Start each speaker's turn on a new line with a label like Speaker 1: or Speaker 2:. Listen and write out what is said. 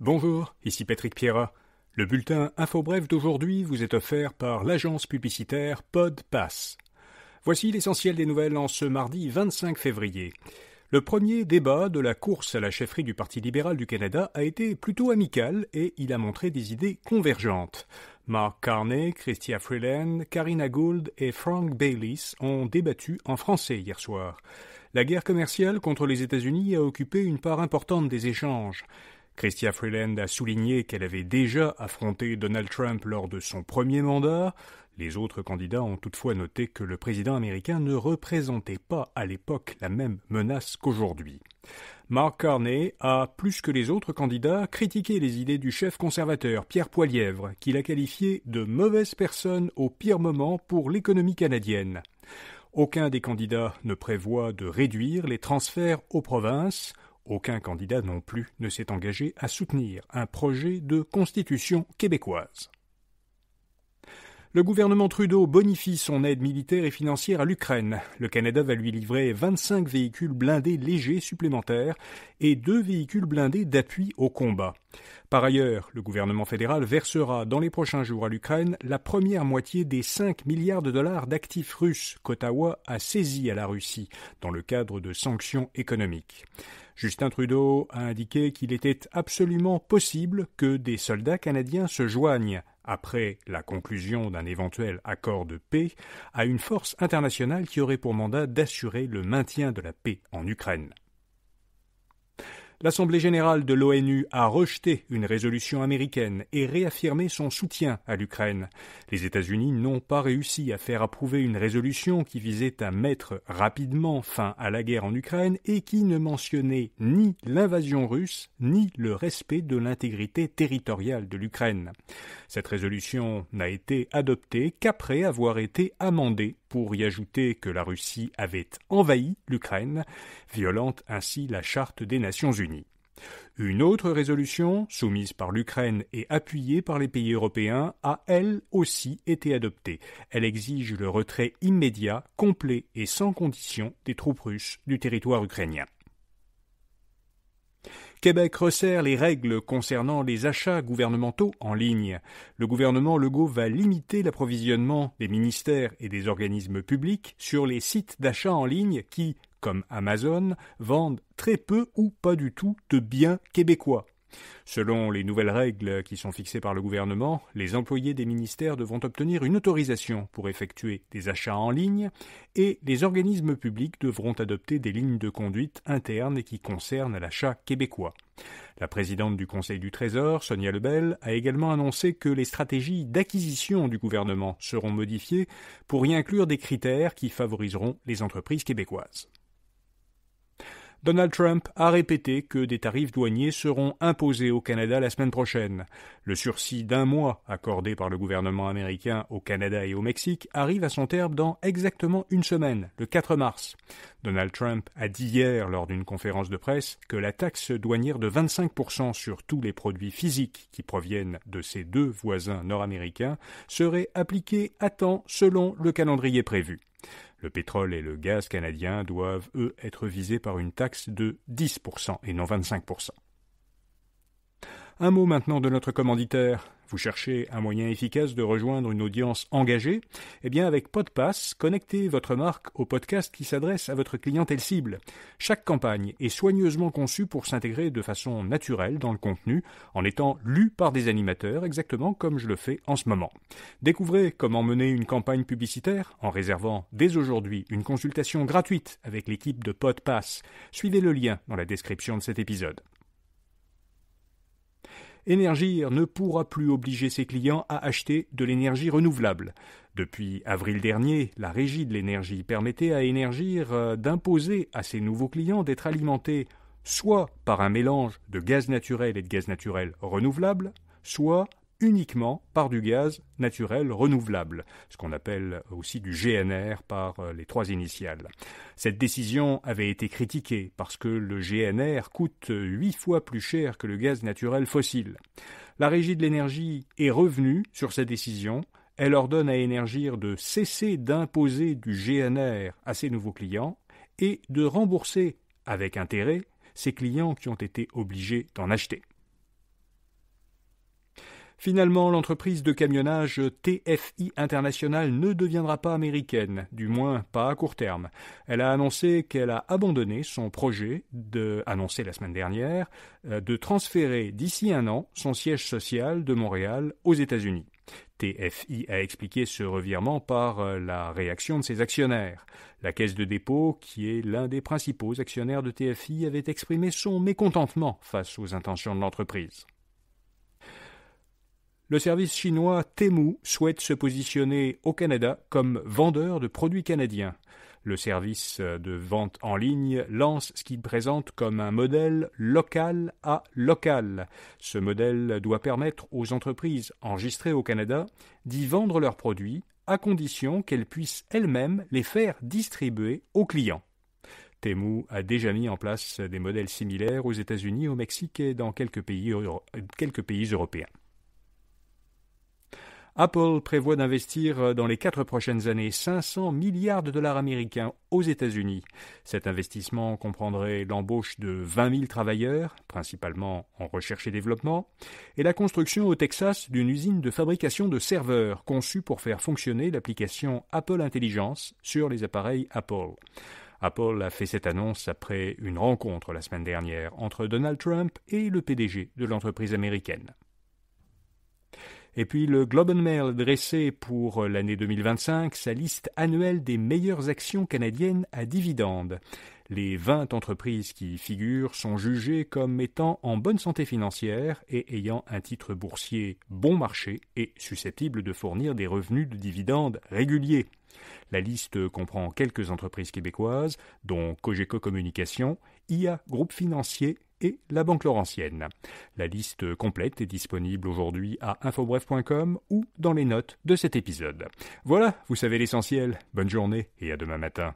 Speaker 1: Bonjour, ici Patrick Pierrat. Le bulletin InfoBref d'aujourd'hui vous est offert par l'agence publicitaire PodPass. Voici l'essentiel des nouvelles en ce mardi 25 février. Le premier débat de la course à la chefferie du Parti libéral du Canada a été plutôt amical et il a montré des idées convergentes. Mark Carney, Chrystia Freeland, Karina Gould et Frank Baylis ont débattu en français hier soir. La guerre commerciale contre les États-Unis a occupé une part importante des échanges. Chrystia Freeland a souligné qu'elle avait déjà affronté Donald Trump lors de son premier mandat. Les autres candidats ont toutefois noté que le président américain ne représentait pas à l'époque la même menace qu'aujourd'hui. Mark Carney a, plus que les autres candidats, critiqué les idées du chef conservateur Pierre Poilievre, qu'il a qualifié de « mauvaise personne au pire moment pour l'économie canadienne ». Aucun des candidats ne prévoit de réduire les transferts aux provinces. Aucun candidat non plus ne s'est engagé à soutenir un projet de constitution québécoise. Le gouvernement Trudeau bonifie son aide militaire et financière à l'Ukraine. Le Canada va lui livrer 25 véhicules blindés légers supplémentaires et 2 véhicules blindés d'appui au combat. Par ailleurs, le gouvernement fédéral versera dans les prochains jours à l'Ukraine la première moitié des 5 milliards de dollars d'actifs russes qu'Ottawa a saisis à la Russie dans le cadre de sanctions économiques. Justin Trudeau a indiqué qu'il était absolument possible que des soldats canadiens se joignent, après la conclusion d'un éventuel accord de paix, à une force internationale qui aurait pour mandat d'assurer le maintien de la paix en Ukraine. L'Assemblée générale de l'ONU a rejeté une résolution américaine et réaffirmé son soutien à l'Ukraine. Les États-Unis n'ont pas réussi à faire approuver une résolution qui visait à mettre rapidement fin à la guerre en Ukraine et qui ne mentionnait ni l'invasion russe ni le respect de l'intégrité territoriale de l'Ukraine. Cette résolution n'a été adoptée qu'après avoir été amendée pour y ajouter que la Russie avait envahi l'Ukraine, violant ainsi la Charte des Nations Unies. Une autre résolution, soumise par l'Ukraine et appuyée par les pays européens, a elle aussi été adoptée. Elle exige le retrait immédiat, complet et sans condition des troupes russes du territoire ukrainien. Québec resserre les règles concernant les achats gouvernementaux en ligne. Le gouvernement Legault va limiter l'approvisionnement des ministères et des organismes publics sur les sites d'achat en ligne qui, comme Amazon, vendent très peu ou pas du tout de biens québécois. Selon les nouvelles règles qui sont fixées par le gouvernement, les employés des ministères devront obtenir une autorisation pour effectuer des achats en ligne et les organismes publics devront adopter des lignes de conduite internes qui concernent l'achat québécois. La présidente du Conseil du Trésor, Sonia Lebel, a également annoncé que les stratégies d'acquisition du gouvernement seront modifiées pour y inclure des critères qui favoriseront les entreprises québécoises. Donald Trump a répété que des tarifs douaniers seront imposés au Canada la semaine prochaine. Le sursis d'1 mois accordé par le gouvernement américain au Canada et au Mexique arrive à son terme dans exactement une semaine, le 4 mars. Donald Trump a dit hier lors d'une conférence de presse que la taxe douanière de 25% sur tous les produits physiques qui proviennent de ses deux voisins nord-américains serait appliquée à temps selon le calendrier prévu. Le pétrole et le gaz canadiens doivent, eux, être visés par une taxe de 10% et non 25%. Un mot maintenant de notre commanditaire. Vous cherchez un moyen efficace de rejoindre une audience engagée ? Eh bien, avec PodPass, connectez votre marque au podcast qui s'adresse à votre clientèle cible. Chaque campagne est soigneusement conçue pour s'intégrer de façon naturelle dans le contenu, en étant lue par des animateurs, exactement comme je le fais en ce moment. Découvrez comment mener une campagne publicitaire en réservant dès aujourd'hui une consultation gratuite avec l'équipe de PodPass. Suivez le lien dans la description de cet épisode. Énergir ne pourra plus obliger ses clients à acheter de l'énergie renouvelable. Depuis avril dernier, la Régie de l'énergie permettait à Énergir d'imposer à ses nouveaux clients d'être alimentés soit par un mélange de gaz naturel et de gaz naturel renouvelable, soit uniquement par du gaz naturel renouvelable, ce qu'on appelle aussi du GNR par les 3 initiales. Cette décision avait été critiquée parce que le GNR coûte 8 fois plus cher que le gaz naturel fossile. La Régie de l'énergie est revenue sur cette décision. Elle ordonne à Énergir de cesser d'imposer du GNR à ses nouveaux clients et de rembourser avec intérêt ces clients qui ont été obligés d'en acheter. Finalement, l'entreprise de camionnage TFI International ne deviendra pas américaine, du moins pas à court terme. Elle a annoncé qu'elle a abandonné son projet, annoncé la semaine dernière, de transférer d'ici 1 an son siège social de Montréal aux États-Unis. TFI a expliqué ce revirement par la réaction de ses actionnaires. La Caisse de dépôt, qui est l'un des principaux actionnaires de TFI, avait exprimé son mécontentement face aux intentions de l'entreprise. Le service chinois Temu souhaite se positionner au Canada comme vendeur de produits canadiens. Le service de vente en ligne lance ce qu'il présente comme un modèle local à local. Ce modèle doit permettre aux entreprises enregistrées au Canada d'y vendre leurs produits à condition qu'elles puissent elles-mêmes les faire distribuer aux clients. Temu a déjà mis en place des modèles similaires aux États-Unis, au Mexique et dans quelques pays européens. Apple prévoit d'investir dans les 4 prochaines années 500 milliards de dollars américains aux États-Unis. Cet investissement comprendrait l'embauche de 20 000 travailleurs, principalement en recherche et développement, et la construction au Texas d'une usine de fabrication de serveurs conçue pour faire fonctionner l'application Apple Intelligence sur les appareils Apple. Apple a fait cette annonce après une rencontre la semaine dernière entre Donald Trump et le PDG de l'entreprise américaine. Et puis le Globe and Mail dressait pour l'année 2025 sa liste annuelle des meilleures actions canadiennes à dividendes. Les 20 entreprises qui y figurent sont jugées comme étant en bonne santé financière et ayant un titre boursier bon marché et susceptibles de fournir des revenus de dividendes réguliers. La liste comprend quelques entreprises québécoises, dont Cogeco Communication, IA Groupe Financier et la Banque Laurentienne. La liste complète est disponible aujourd'hui à infobref.com ou dans les notes de cet épisode. Voilà, vous savez l'essentiel. Bonne journée et à demain matin.